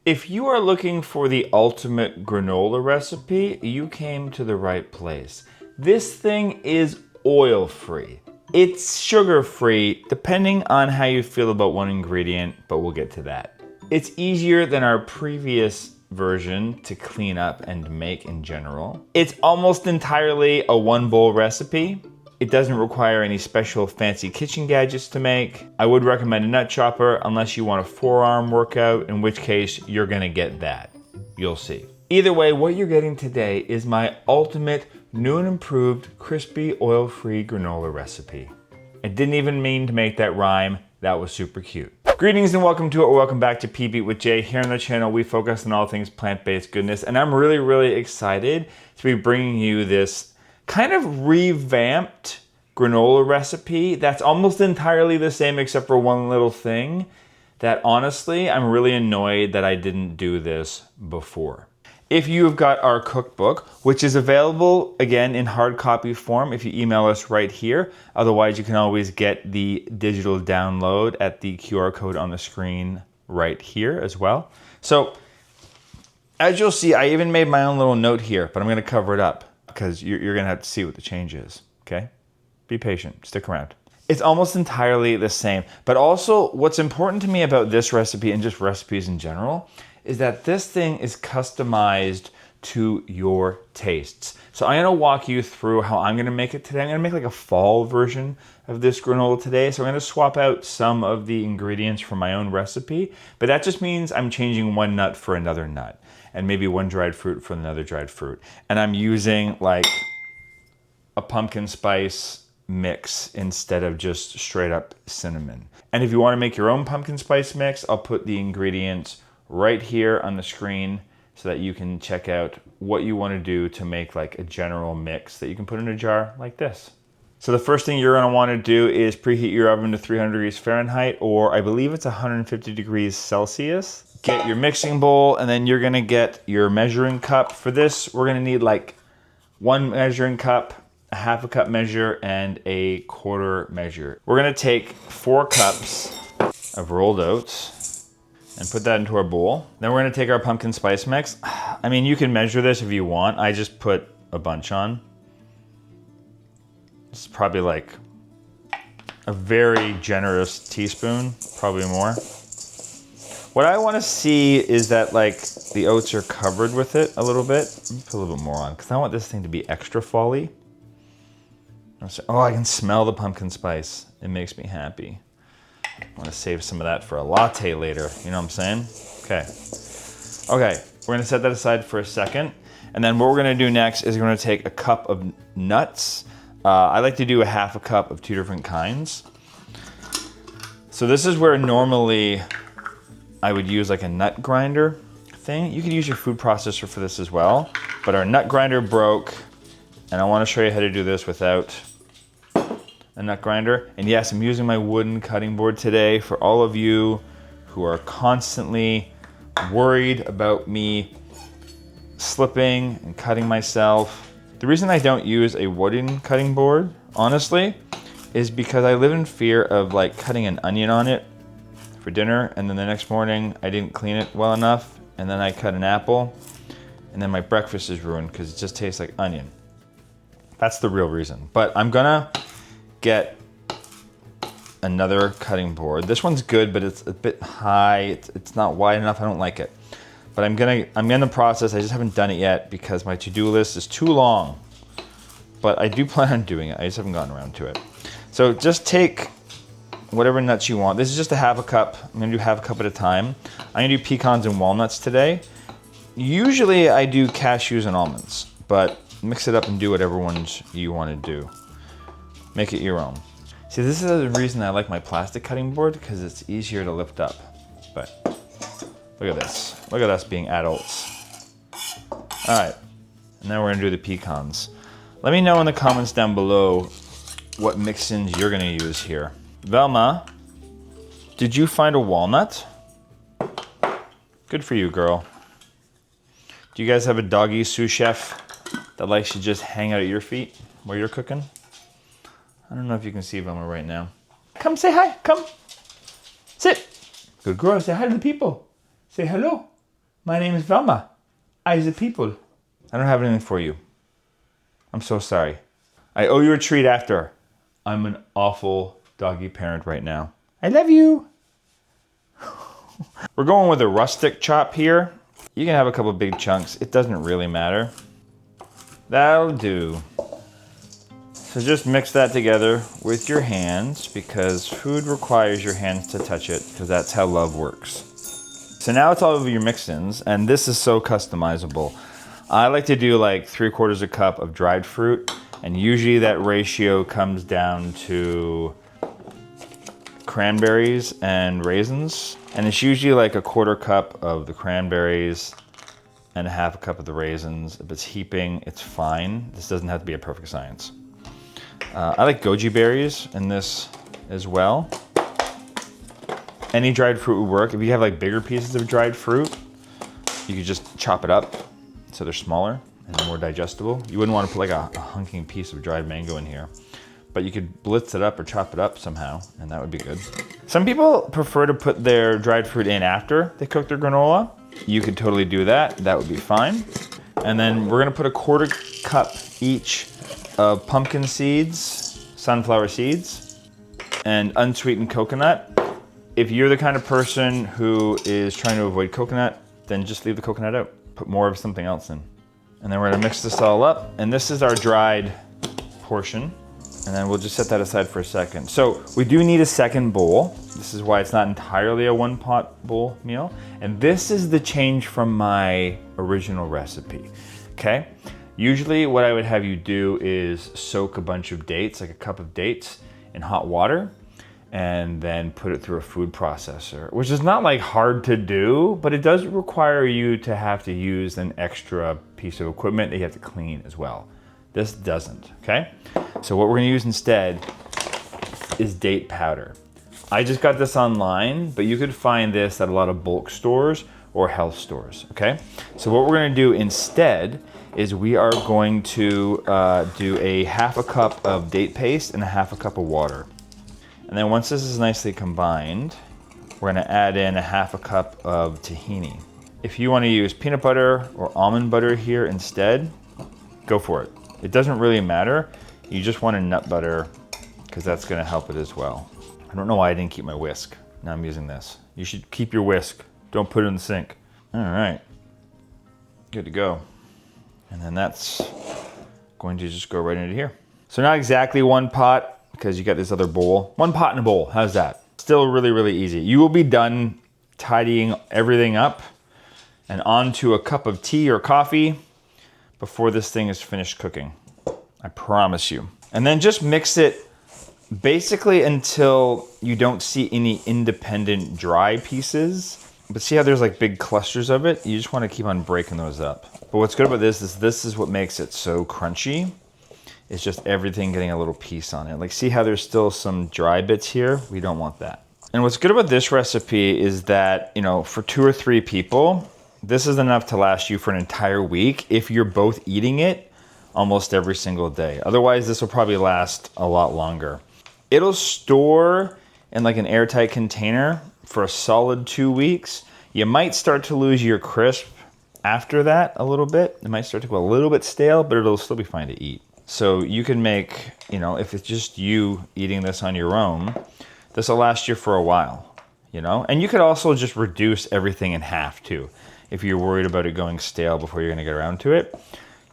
If you are looking for the ultimate granola recipe, you came to the right place. This thing is oil-free. It's sugar-free, depending on how you feel about one ingredient, but we'll get to that. It's easier than our previous version to clean up and make in general. It's almost entirely a one-bowl recipe. It doesn't require any special fancy kitchen gadgets to make. I would recommend a nut chopper unless you want a forearm workout, in which case you're gonna get that. You'll see. Either way, what you're getting today is my ultimate new and improved crispy oil-free granola recipe. I didn't even mean to make that rhyme. That was super cute. Greetings and welcome to it, or welcome back to PB with Jay. Here on the channel, we focus on all things plant-based goodness, and I'm really excited to be bringing you this kind of revamped granola recipe that's almost entirely the same except for one little thing that honestly, I'm really annoyed that I didn't do this before. If you've got our cookbook, which is available again in hard copy form if you email us right here. Otherwise, you can always get the digital download at the QR code on the screen right here as well. So as you'll see, I even made my own little note here, but I'm gonna cover it up because you're gonna have to see what the change is, okay? Be patient, stick around. It's almost entirely the same, but also what's important to me about this recipe and just recipes in general is that this thing is customized to your tastes. So I'm gonna walk you through how I'm gonna make it today. I'm gonna make like a fall version of this granola today. So I'm gonna swap out some of the ingredients from my own recipe, but that just means I'm changing one nut for another nut and maybe one dried fruit for another dried fruit. And I'm using like a pumpkin spice mix instead of just straight up cinnamon. And if you wanna make your own pumpkin spice mix, I'll put the ingredients right here on the screen so that you can check out what you wanna do to make like a general mix that you can put in a jar like this. So the first thing you're gonna wanna do is preheat your oven to 300 degrees Fahrenheit, or I believe it's 150 degrees Celsius. Get your mixing bowl, and then you're gonna get your measuring cup. For this, we're gonna need like one measuring cup, a half a cup measure, and a quarter measure. We're gonna take 4 cups of rolled oats and put that into our bowl. Then we're gonna take our pumpkin spice mix. I mean, you can measure this if you want. I just put a bunch on. It's probably like a very generous teaspoon, probably more. What I want to see is that like the oats are covered with it a little bit. Let me put a little bit more on because I want this thing to be extra fall-y. Oh, I can smell the pumpkin spice. It makes me happy. I want to save some of that for a latte later. You know what I'm saying? Okay. Okay, we're gonna set that aside for a second. And then what we're gonna do next is we're gonna take a cup of nuts. I like to do a half a cup of 2 different kinds. So this is where normally I would use like a nut grinder thing. You could use your food processor for this as well, but our nut grinder broke, and I wanna show you how to do this without a nut grinder. And yes, I'm using my wooden cutting board today for all of you who are constantly worried about me slipping and cutting myself. The reason I don't use a wooden cutting board, honestly, is because I live in fear of like cutting an onion on it for dinner, and then the next morning I didn't clean it well enough, and then I cut an apple, and then my breakfast is ruined because it just tastes like onion. That's the real reason. But I'm gonna get another cutting board. This one's good, but it's a bit high. It's not wide enough. I don't like it. But I'm in the process. I just haven't done it yet because my to-do list is too long. But I do plan on doing it. I just haven't gotten around to it. So just take whatever nuts you want. This is just a half a cup. I'm gonna do half a cup at a time. I'm gonna do pecans and walnuts today. Usually I do cashews and almonds, but mix it up and do whatever ones you wanna do. Make it your own. See, this is the reason I like my plastic cutting board, because it's easier to lift up. But look at this. Look at us being adults. All right, and now we're gonna do the pecans. Let me know in the comments down below what mix-ins you're gonna use here. Velma, did you find a walnut? Good for you, girl. Do you guys have a doggy sous chef that likes to just hang out at your feet while you're cooking? I don't know if you can see Velma right now. Come say hi, come. Sit. Good girl, say hi to the people. Say hello. My name is Velma. I is the people. I don't have anything for you. I'm so sorry. I owe you a treat after. I'm an awful doggy parent right now. I love you. We're going with a rustic chop here. You can have a couple big chunks. It doesn't really matter. That'll do. So just mix that together with your hands because food requires your hands to touch it because that's how love works. So now it's all over your mix-ins, and this is so customizable. I like to do like 3/4 a cup of dried fruit, and usually that ratio comes down to cranberries and raisins. And it's usually like 1/4 cup of the cranberries and 1/2 cup of the raisins. If it's heaping, it's fine. This doesn't have to be a perfect science. I like goji berries in this as well. Any dried fruit would work. If you have like bigger pieces of dried fruit, you could just chop it up so they're smaller and more digestible. You wouldn't want to put like a hunking piece of dried mango in here, but you could blitz it up or chop it up somehow, and that would be good. Some people prefer to put their dried fruit in after they cook their granola. You could totally do that. That would be fine. And then we're gonna put 1/4 cup each of pumpkin seeds, sunflower seeds, and unsweetened coconut. If you're the kind of person who is trying to avoid coconut, then just leave the coconut out. Put more of something else in. And then we're gonna mix this all up. And this is our dried portion. And then we'll just set that aside for a second. So we do need a second bowl. This is why it's not entirely a 1-pot bowl meal. And this is the change from my original recipe, okay? Usually what I would have you do is soak a bunch of dates, like a cup of dates, in hot water, and then put it through a food processor, which is not like hard to do, but it does require you to have to use an extra piece of equipment that you have to clean as well. This doesn't, okay? So what we're gonna use instead is date powder. I just got this online, but you could find this at a lot of bulk stores or health stores, okay? So what we're gonna do instead is we are going to do a 1/2 cup of date paste and 1/2 cup of water. And then once this is nicely combined, we're gonna add in 1/2 cup of tahini. If you wanna use peanut butter or almond butter here instead, go for it. It doesn't really matter. You just want a nut butter because that's gonna help it as well. I don't know why I didn't keep my whisk. Now I'm using this. You should keep your whisk. Don't put it in the sink. All right, good to go. And then that's going to just go right into here. So not exactly 1 pot because you got this other bowl. 1 pot in a bowl, how's that? Still really, really easy. You will be done tidying everything up and onto a cup of tea or coffee before this thing is finished cooking. I promise you. And then just mix it basically until you don't see any independent dry pieces. But see how there's like big clusters of it? You just want to keep on breaking those up. But what's good about this is what makes it so crunchy. It's just everything getting a little piece on it. Like see how there's still some dry bits here? We don't want that. And what's good about this recipe is that, you know, for 2 or 3 people, this is enough to last you for an entire week if you're both eating it almost every single day. Otherwise, this will probably last a lot longer. It'll store in like an airtight container for a solid 2 weeks. You might start to lose your crisp after that a little bit. It might start to go a little bit stale, but it'll still be fine to eat. So you can make, you know, if it's just you eating this on your own, this will last you for a while, you know? And you could also just reduce everything in half too. If you're worried about it going stale before you're gonna get around to it,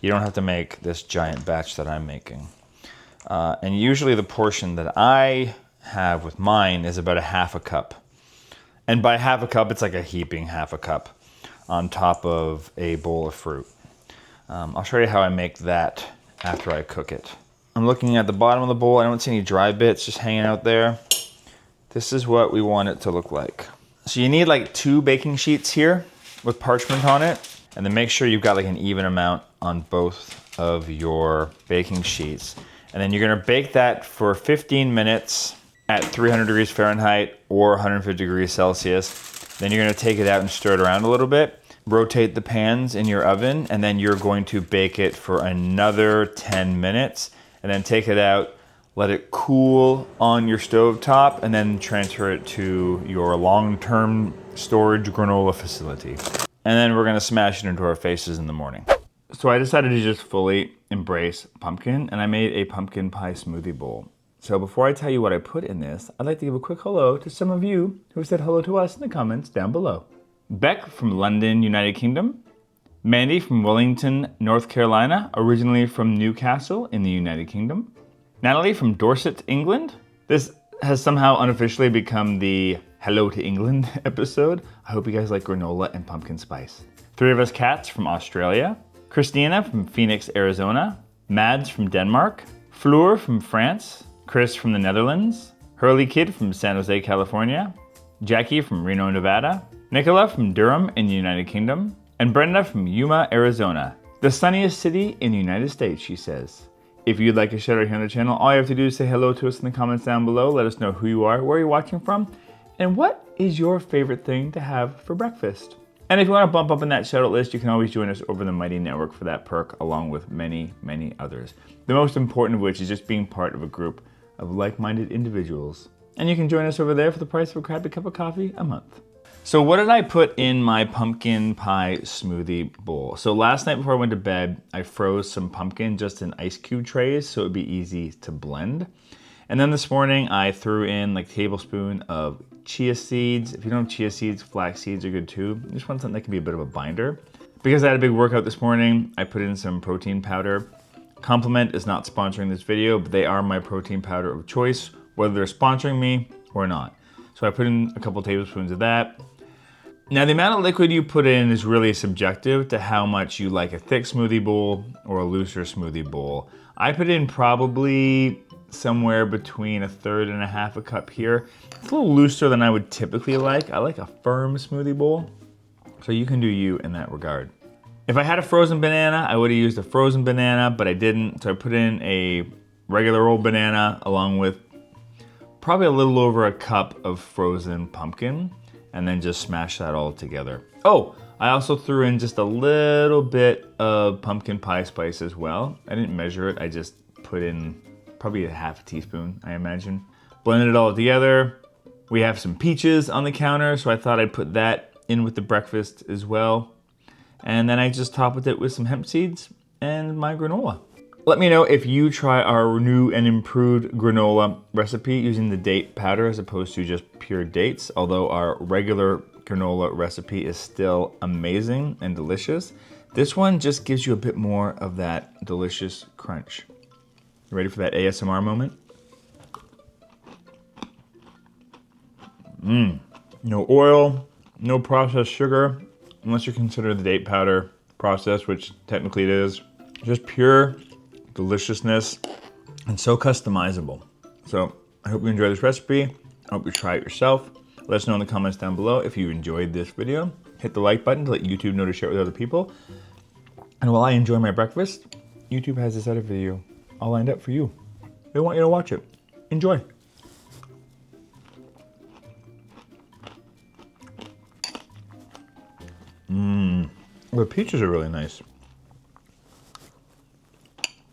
you don't have to make this giant batch that I'm making. And usually the portion that I have with mine is about 1/2 cup. And by 1/2 cup, it's like a heaping 1/2 cup on top of a bowl of fruit. I'll show you how I make that after I cook it. I'm looking at the bottom of the bowl. I don't see any dry bits just hanging out there. This is what we want it to look like. So you need like 2 baking sheets here with parchment on it. And then make sure you've got like an even amount on both of your baking sheets. And then you're gonna bake that for 15 minutes at 300 degrees Fahrenheit or 150 degrees Celsius. Then you're gonna take it out and stir it around a little bit. Rotate the pans in your oven, and then you're going to bake it for another 10 minutes. And then take it out, let it cool on your stove top, and then transfer it to your long-term storage granola facility. and then we're gonna smash it into our faces in the morning. So I decided to just fully embrace pumpkin, and I made a pumpkin pie smoothie bowl. So before I tell you what I put in this, I'd like to give a quick hello to some of you who said hello to us in the comments down below. Beck from London, United Kingdom. Mandy from Wellington, North Carolina, originally from Newcastle in the United Kingdom. Natalie from Dorset, England. This has somehow unofficially become the Hello to England episode. I hope you guys like granola and pumpkin spice. Three of Us Cats from Australia. Christina from Phoenix, Arizona. Mads from Denmark. Fleur from France. Chris from the Netherlands. Hurley Kid from San Jose, California. Jackie from Reno, Nevada. Nicola from Durham in the United Kingdom. And Brenda from Yuma, Arizona. The sunniest city in the United States, she says. If you'd like a shout out here on the channel, all you have to do is say hello to us in the comments down below. Let us know who you are, where you're watching from, and what is your favorite thing to have for breakfast. And if you want to bump up in that shout out list, you can always join us over the Mighty Network for that perk, along with many, many others. The most important of which is just being part of a group of like-minded individuals. And you can join us over there for the price of a crappy cup of coffee a month. So what did I put in my pumpkin pie smoothie bowl? So last night before I went to bed, I froze some pumpkin just in ice cube trays so it would be easy to blend. And then this morning I threw in like a tablespoon of chia seeds. If you don't have chia seeds, flax seeds are good too. You just want something that can be a bit of a binder. Because I had a big workout this morning, I put in some protein powder. Compliment is not sponsoring this video, but they are my protein powder of choice, whether they're sponsoring me or not. So I put in a couple tablespoons of that. Now the amount of liquid you put in is really subjective to how much you like a thick smoothie bowl or a looser smoothie bowl. I put in probably somewhere between 1/3 and 1/2 a cup here. It's a little looser than I would typically like. I like a firm smoothie bowl, so you can do you in that regard. If I had a frozen banana, I would have used a frozen banana, but I didn't, so I put in a regular old banana along with probably a little over a cup of frozen pumpkin, and then just smash that all together. Oh, I also threw in just a little bit of pumpkin pie spice as well. I didn't measure it, I just put in probably a 1/2 teaspoon, I imagine. Blended it all together. We have some peaches on the counter, so I thought I'd put that in with the breakfast as well. And then I just topped it with some hemp seeds and my granola. Let me know if you try our new and improved granola recipe using the date powder as opposed to just pure dates, although our regular granola recipe is still amazing and delicious. This one just gives you a bit more of that delicious crunch. You ready for that ASMR moment? No oil, no processed sugar, unless you consider the date powder process, which technically it is. Just pure deliciousness and so customizable. So I hope you enjoy this recipe. I hope you try it yourself. Let us know in the comments down below if you enjoyed this video. Hit the like button to let YouTube know to share it with other people. And while I enjoy my breakfast, YouTube has this other video all lined up for you. They want you to watch it. Enjoy. The peaches are really nice.